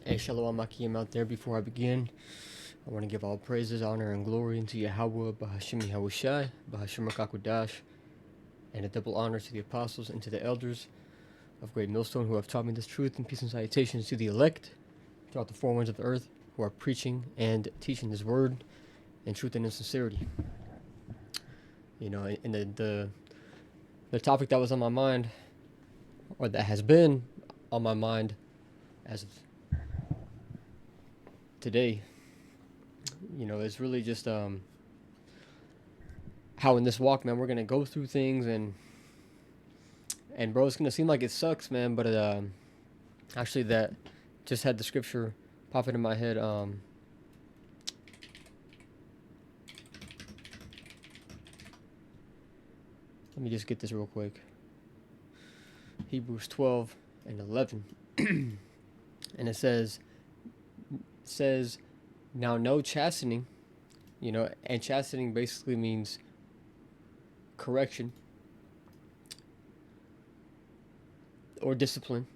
Hey, Shalom Akim out there. Before I begin, I want to give all praises, honor, and glory unto Yahweh, Bahashim Yahushai, Bahashim Rakakwadash, and a double honor to the apostles and to the elders of Great Millstone who have taught me this truth, and peace and salutations to the elect throughout the four winds of the earth who are preaching and teaching this word in truth and in sincerity. You know, and the topic that was on my mind, or that has been on my mind as of today, you know, it's really just how in this walk, man, we're gonna go through things, and bro, it's gonna seem like it sucks, man, but actually that just had the scripture pop into my head. Let me just get this real quick. Hebrews 12 and 11, and it says, now no chastening, you know, and chastening basically means correction or discipline.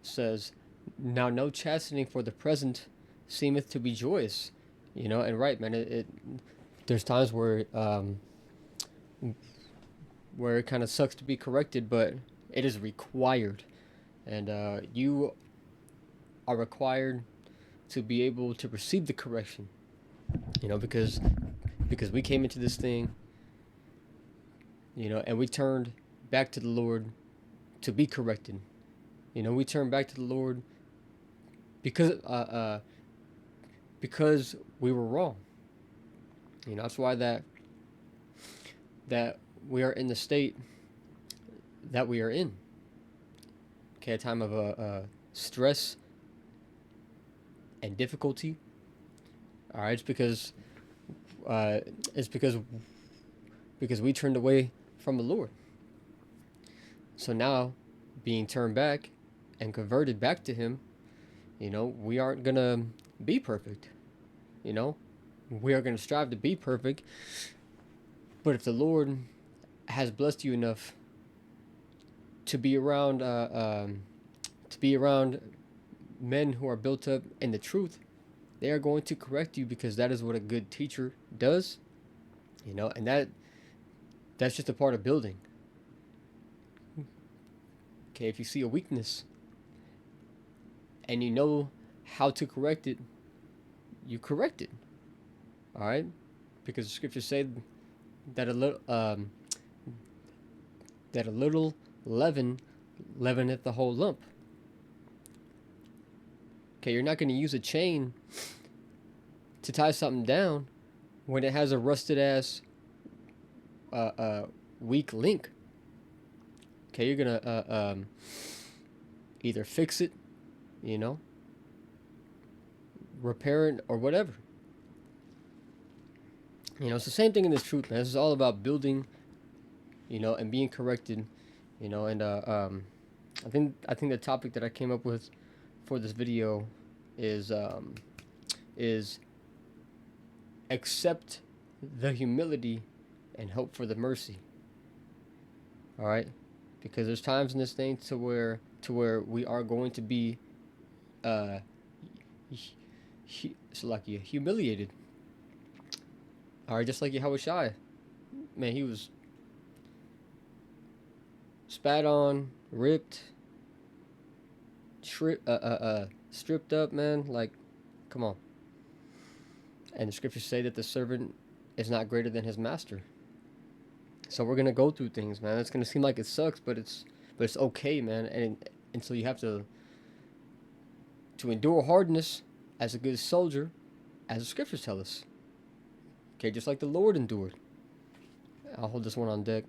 Says, now no chastening for the present seemeth to be joyous, you know, and right, man, there's times where it kind of sucks to be corrected, but it is required, and you are required to be able to receive the correction, you know, because we came into this thing, you know, and we turned back to the Lord to be corrected. You know, we turned back to the Lord because we were wrong. You know, that's why that we are in the state that we are in. Okay, a time of stress and difficulty. All right, it's because we turned away from the Lord. So now, being turned back and converted back to Him, you know, we aren't gonna be perfect. You know, we are gonna strive to be perfect. But if the Lord has blessed you enough to be around men who are built up in the truth, they are going to correct you, because that is what a good teacher does. You know, and that's just a part of building. Okay, if you see a weakness and you know how to correct it, you correct it. All right, because the scriptures say that a little leaven leaveneth the whole lump. Okay, you're not going to use a chain to tie something down when it has a rusted ass weak link. Okay, you're gonna either fix it, you know, repair it, or whatever. You know, it's the same thing in this truth, man. This is all about building, you know, and being corrected, you know, and I think the topic that I came up with for this video is accept the humility and hope for the mercy. All right, because there's times in this thing to where we are going to be humiliated. All right, just like Yahushai, man, he was spat on, ripped, stripped up, man. Like, come on. And the scriptures say that the servant is not greater than his master. So we're gonna go through things, man. It's gonna seem like it sucks, but it's okay, man. And so you have to endure hardness as a good soldier, as the scriptures tell us. Okay, just like the Lord endured. I'll hold this one on deck.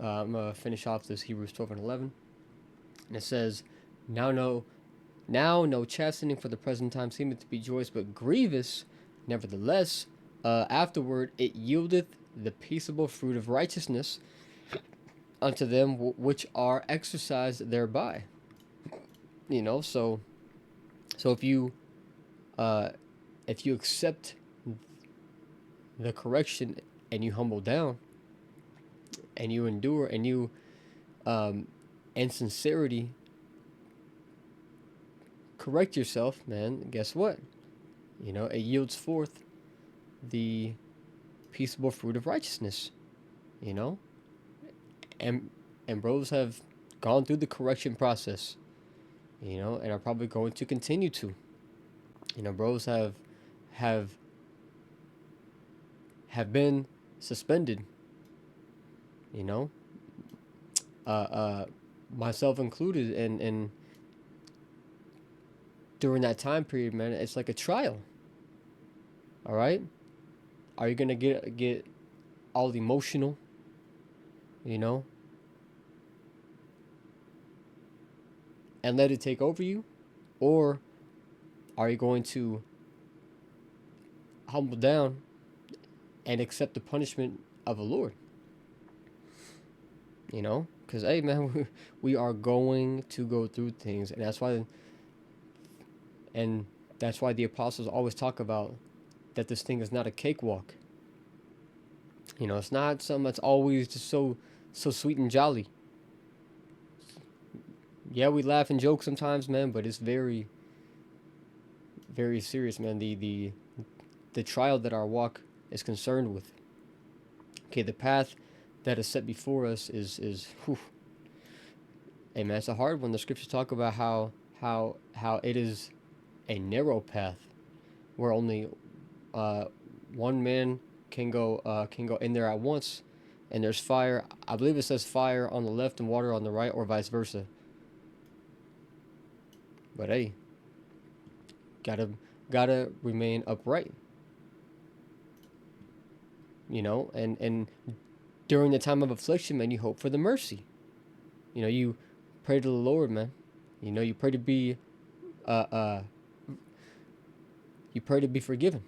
I'm gonna finish off this Hebrews 12 and 11, and it says, Now no chastening for the present time seemeth to be joyous, but grievous. Nevertheless, afterward it yieldeth the peaceable fruit of righteousness unto them which are exercised thereby. You know, so if you accept the correction and you humble down and you endure and you in sincerity correct yourself, man, guess what? It yields forth the peaceable fruit of righteousness, you know? And and bros have gone through the correction process, and are probably going to continue to. Bros have have been suspended, you know, uh, uh, myself included, and during that time period, man, it's like a trial. All right, are you gonna get all emotional, you know, and let it take over you, or are you going to humble down and accept the punishment of the Lord? Because hey, man, we are going to go through things, and that's why the apostles always talk about that this thing is not a cakewalk. It's not something that's always just so sweet and jolly. Yeah, we laugh and joke sometimes, man, but it's very, very serious, man. The trial that our walk is concerned with. Okay, the path that is set before us is whew. Hey, man, it's a hard one. The scriptures talk about how it is a narrow path where only one man can go in there at once, and there's fire. I believe it says fire on the left and water on the right, or vice versa. But hey, gotta remain upright. And during the time of affliction, man, you hope for the mercy. You pray to the Lord, man. You pray to be uh uh you pray to be forgiven.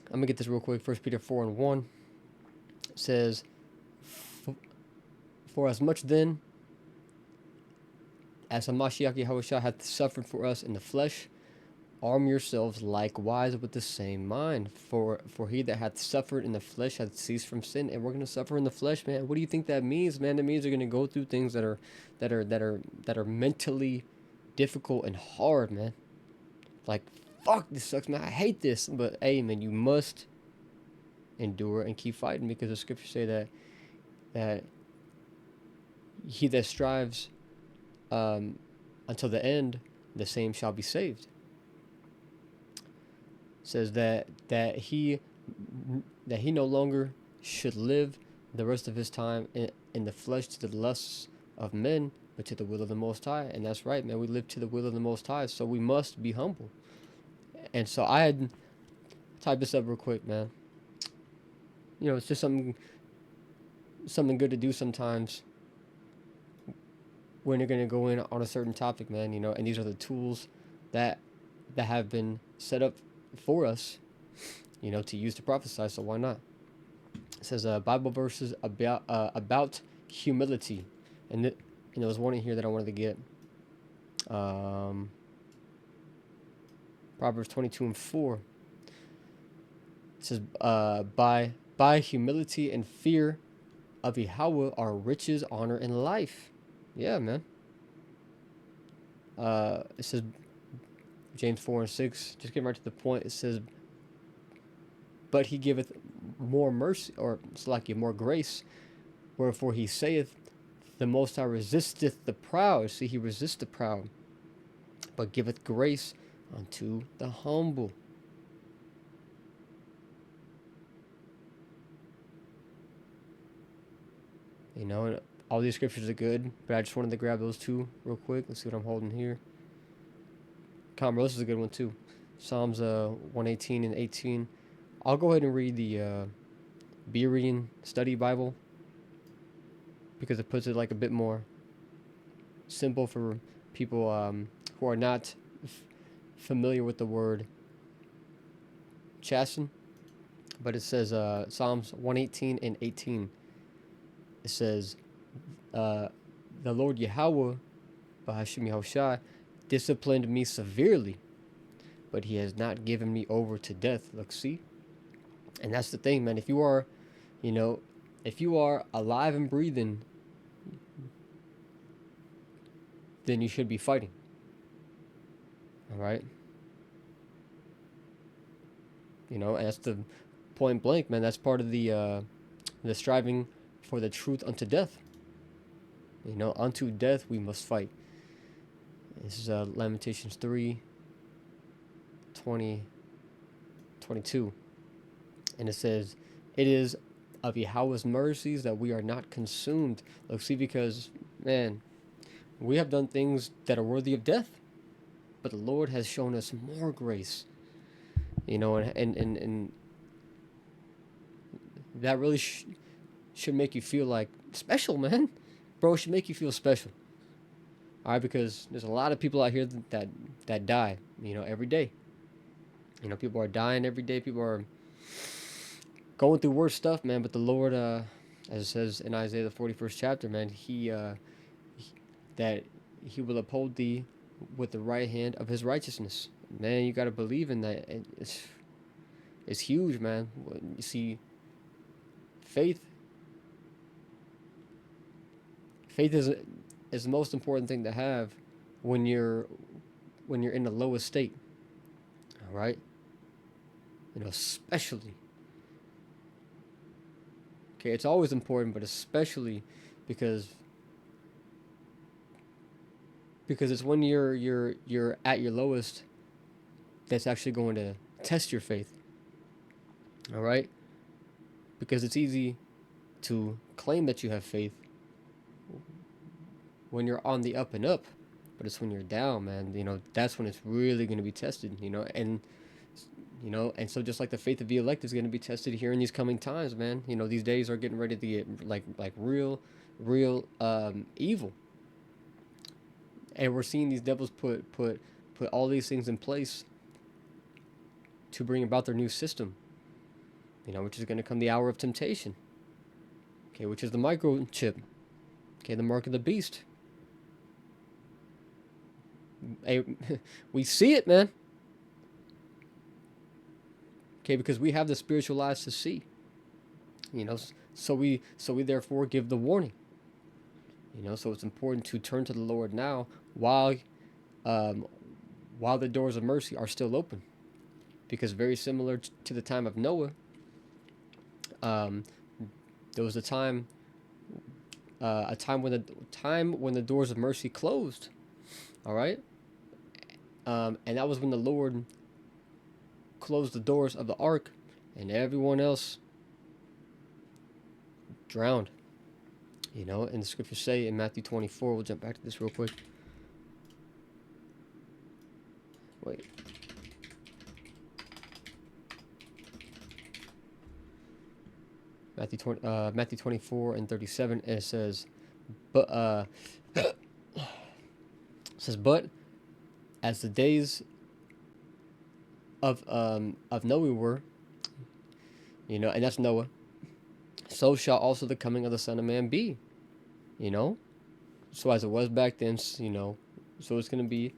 I'm gonna get this real quick. 1 Peter 4:1 says, "For as much then as Hamashiach Yahushua hath suffered for us in the flesh, arm yourselves likewise with the same mind. For he that hath suffered in the flesh hath ceased from sin." And we're gonna suffer in the flesh, man. What do you think that means, man? It means we're gonna go through things that are mentally difficult and hard, man. Like, fuck, this sucks, man. I hate this. But hey, man, you must endure and keep fighting, because the scriptures say that he that strives until the end, the same shall be saved. It says that he no longer should live the rest of his time in the flesh to the lusts of men, but to the will of the Most High. And that's right, man. We live to the will of the Most High, so we must be humble. And so I had typed this up real quick, man. It's just something good to do sometimes when you're gonna go in on a certain topic, man. And these are the tools that have been set up for us, to use to prophesy. So why not? It says Bible verses about humility, and there was one in here that I wanted to get. Proverbs 22:4. It says, by humility and fear of Yahweh are riches, honor, and life. Yeah, man. It says, James 4:6. Just getting right to the point. It says, but he giveth more mercy, or it's like more grace. Wherefore he saith, the Most High resisteth the proud. See, he resists the proud, but giveth grace unto the humble. All these scriptures are good, but I just wanted to grab those two real quick. Let's see what I'm holding here. This is a good one too. Psalms 118 and 18. I'll go ahead and read the Berean Study Bible, because it puts it like a bit more simple for people who are not familiar with the word chasten. But it says Psalms 118 and 18. It says, the Lord Yahweh, Bahashim Yahushai, disciplined me severely, but he has not given me over to death. Look, see? And that's the thing, man. If you are, you know, if you are alive and breathing, then you should be fighting. All right. And that's the point blank, man. That's part of the striving for the truth unto death. Unto death we must fight. This is Lamentations 3:20-22. And it says, "It is of Yahweh's mercies that we are not consumed." Look, see, because, man, we have done things that are worthy of death, but the Lord has shown us more grace. And that really should make you feel like special, man. Bro, it should make you feel special. All right, because there's a lot of people out here that die, every day. People are dying every day. People are going through worse stuff, man. But the Lord, as it says in Isaiah the 41st chapter, man, that He will uphold thee with the right hand of His righteousness. Man, you gotta believe in that. It's huge, man. You see, faith is the most important thing to have when you're in the lowest state. All right, especially. Okay, it's always important, but especially because it's when you're at your lowest that's actually going to test your faith. All right, because it's easy to claim that you have faith when you're on the up and up, but it's when you're down, man. That's when it's really going to be tested. And so just like the faith of the elect is going to be tested here in these coming times, man. These days are getting ready to get like real evil, and we're seeing these devils put all these things in place to bring about their new system. Which is going to come the hour of temptation. Okay, which is the microchip. Okay, the mark of the beast. Hey, we see it, man. Okay, because we have the spiritual eyes to see. So we therefore give the warning. So it's important to turn to the Lord now while the doors of mercy are still open, because very similar to the time of Noah, there was a time when the doors of mercy closed. All right, and that was when the Lord closed the doors of the ark, and everyone else drowned. And the scriptures say in Matthew 24, we'll jump back to this real quick. Wait. Matthew 24 and 37, and it says, but but as the days of Noah were, and that's Noah, so shall also the coming of the Son of Man be. So as it was back then, so it's going to be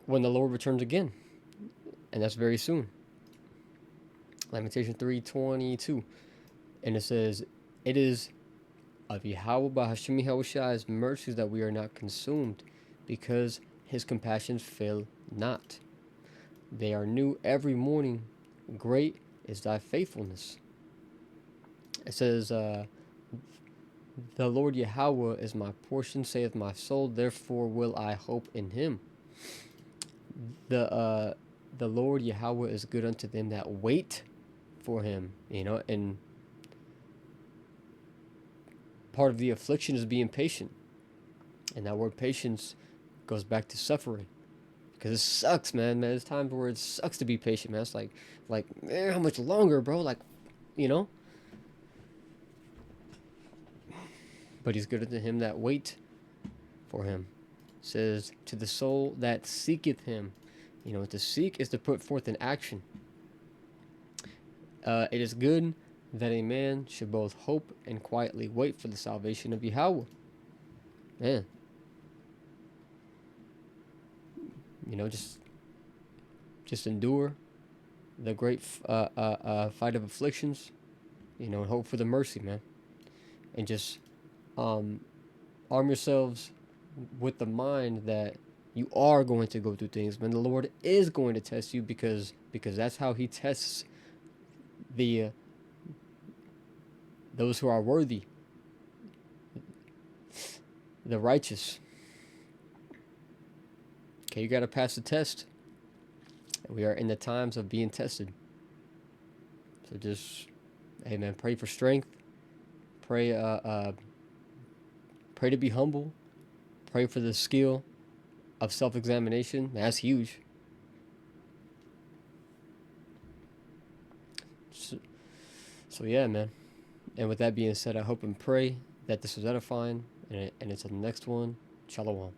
when the Lord returns again, and that's very soon. Lamentation 3:22, and it says, "It is of Yahweh Bahashim Yahushai's mercies that we are not consumed, because His compassions fail not. They are new every morning. Great is thy faithfulness." It says, "The Lord Yahweh is my portion, saith my soul, therefore will I hope in Him." The Lord Yahweh is good unto them that wait for Him. And part of the affliction is being patient, and that word patience goes back to suffering, because it sucks, man. There's times where it sucks to be patient, man. It's like, man, how much longer, bro? But He's good unto him that wait for Him. It says, to the soul that seeketh Him. To seek is to put forth an action. It is good that a man should both hope and quietly wait for the salvation of Yahweh. Man. Just endure the great fight of afflictions, and hope for the mercy, man. And just um, arm yourselves with the mind that you are going to go through things, man. The Lord is going to test you because that's how He tests the those who are worthy, the righteous. Okay, you got to pass the test. We are in the times of being tested. So just, hey man, pray for strength. Pray, pray to be humble. Pray for the skill of self-examination. That's huge. So, so yeah, man. And with that being said, I hope and pray that this was edifying. And until the next one, shalom.